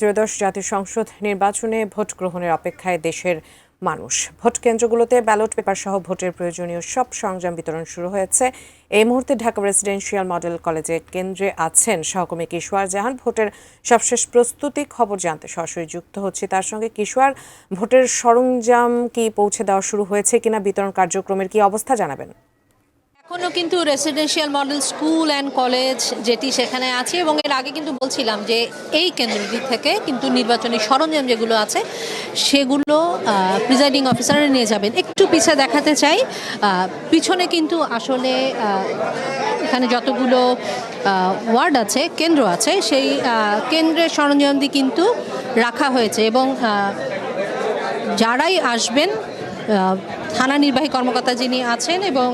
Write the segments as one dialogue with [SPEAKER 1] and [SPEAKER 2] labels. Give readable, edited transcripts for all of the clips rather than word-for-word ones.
[SPEAKER 1] ত্রয়োদশ জাতীয় সংসদ নির্বাচনে ভোট গ্রহণের অপেক্ষায় দেশের মানুষ। ভোট কেন্দ্রগুলোতে ব্যালট পেপার সহ ভোটের প্রয়োজনীয় সব সরঞ্জাম বিতরণ শুরু হয়েছে। এই মুহূর্তে ঢাকা রেসিডেন্সিয়াল মডেল কলেজে কেন্দ্রে আছেন সহকর্মী কিশোর জাহান। ভোটের সবশেষ প্রস্তুতি খবর জানতে সরাসরি যুক্ত হচ্ছে তার সঙ্গে। কিশোর, ভোটের সরঞ্জাম কি পৌঁছে দেওয়া শুরু হয়েছে কিনা, বিতরণ কার্যক্রমের কি অবস্থা জানাবেন?
[SPEAKER 2] এখনও কিন্তু residential model school and college যেটি সেখানে আছে, এবং এর আগে কিন্তু বলছিলাম যে এই কেন্দ্রটি থেকে কিন্তু নির্বাচনী সরঞ্জাম যেগুলো আছে সেগুলো প্রিজাইডিং অফিসাররা নিয়ে যাবেন। একটু পিছে দেখাতে চাই, পিছনে কিন্তু আসলে এখানে যতগুলো ওয়ার্ড আছে, কেন্দ্র আছে, সেই কেন্দ্রের সরঞ্জামটি কিন্তু রাখা হয়েছে। এবং যারাই আসবেন, থানা নির্বাহী কর্মকর্তা যিনি আছেন এবং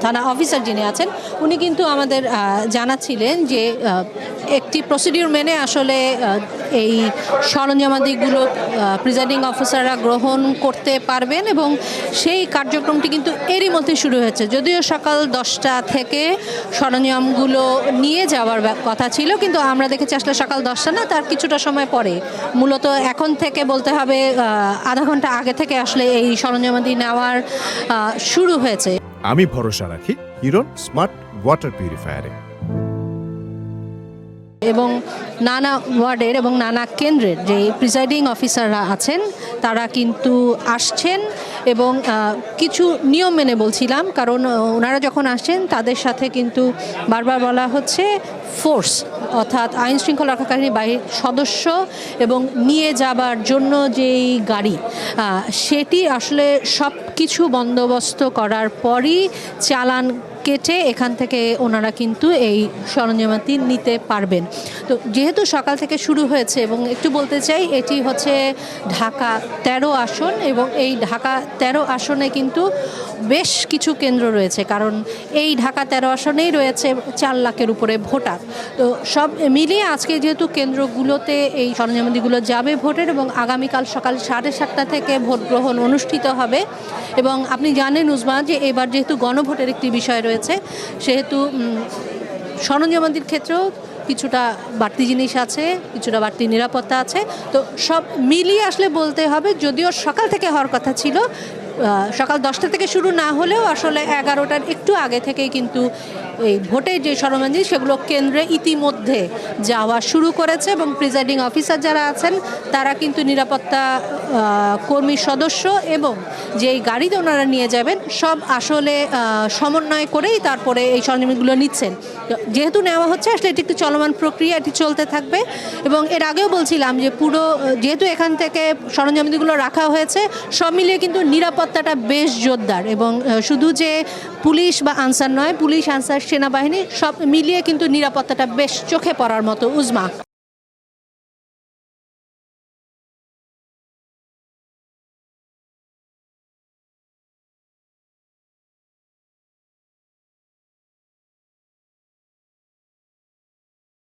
[SPEAKER 2] থানা অফিসার যিনি আছেন, উনি কিন্তু আমাদের জানাচ্ছিলেন যে একটি প্রসিডিউর মেনে আসলে এই সরঞ্জামাদিগুলো প্রিজাইডিং অফিসাররা গ্রহণ করতে পারবেন, এবং সেই কার্যক্রমটি কিন্তু এরই মধ্যে শুরু হয়েছে। যদিও সকাল 10টা থেকে সরঞ্জামগুলো নিয়ে যাওয়ার কথা ছিল, কিন্তু আমরা দেখেছি আসলে সকাল 10টা না, তার কিছুটা সময় পরে, মূলত এখন থেকে বলতে হবে আধা ঘন্টা আগে থেকে আসলে এই সরঞ্জামাদি নেওয়ার শুরু হয়েছে।
[SPEAKER 3] আমি ভরসা রাখি হিরন স্মার্ট ওয়াটার পিউরিফায়ারে।
[SPEAKER 2] এবং নানা ওয়ার্ডের এবং নানা কেন্দ্রের যে প্রিজাইডিং অফিসাররা আছেন তারা কিন্তু আসছেন, এবং কিছু নিয়ম মেনে বলছিলাম, কারণ ওনারা যখন আসছেন তাদের সাথে কিন্তু বারবার বলা হচ্ছে ফোর্স, অর্থাৎ আইন শৃঙ্খলা রক্ষাকারী বাহিনীর সদস্য এবং নিয়ে যাবার জন্য যেই গাড়ি, সেটি আসলে সব কিছু বন্দোবস্ত করার পরই চালান কেটে এখান থেকে ওনারা কিন্তু এই সরঞ্জামাতি নিতে পারবেন। তো যেহেতু সকাল থেকে শুরু হয়েছে, এবং একটু বলতে চাই এটি হচ্ছে ঢাকা 13 আসন, এবং এই ঢাকা 13 আসনে কিন্তু বেশ কিছু কেন্দ্র রয়েছে, কারণ এই ঢাকা 13 আসনেই রয়েছে 4 লাখের উপরে ভোটার। তো সব মিলিয়ে আজকে যেহেতু কেন্দ্রগুলোতে এই সরঞ্জামাদিগুলো যাবে ভোটের, এবং আগামীকাল সকাল 7:30 থেকে ভোট গ্রহণ অনুষ্ঠিত হবে। এবং আপনি জানেন উজমা, যে এবার যেহেতু গণভোটের একটি বিষয় রয়েছে, সেহেতু সরঞ্জামাদির ক্ষেত্রেও কিছুটা বাড়তি জিনিস আছে, কিছুটা বাড়তি নিরাপত্তা আছে। তো সব মিলিয়ে আসলে বলতে হবে, যদিও সকাল থেকে হওয়ার কথা ছিল, সকাল 10টা থেকে শুরু না হলেও আসলে 11টার একটু আগে থেকেই কিন্তু এই ভোটের যে সরঞ্জাম সেগুলো কেন্দ্রে ইতিমধ্যে যাওয়া শুরু করেছে, এবং প্রিজাইডিং অফিসার যারা আছেন তারা কিন্তু নিরাপত্তা কর্মী সদস্য এবং যেই গাড়িতে ওনারা নিয়ে যাবেন সব আসলে সমন্বয় করেই তারপরে এই সরঞ্জামগুলো নিচ্ছেন। যেহেতু নেওয়া হচ্ছে, আসলে এটি একটি চলমান প্রক্রিয়া, এটি চলতে থাকবে। এবং এর আগেও বলছিলাম যে যেহেতু এখান থেকে সরঞ্জামগুলো রাখা হয়েছে, সব মিলিয়ে কিন্তু নিরাপত্তাটা বেশ জোরদার। এবং শুধু যে পুলিশ বা আনসার নয়, পুলিশ, আনসার, সেনাবাহিনী সব মিলিয়ে কিন্তু নিরাপত্তাটা বেশ চোখে পড়ার মতো উজমা।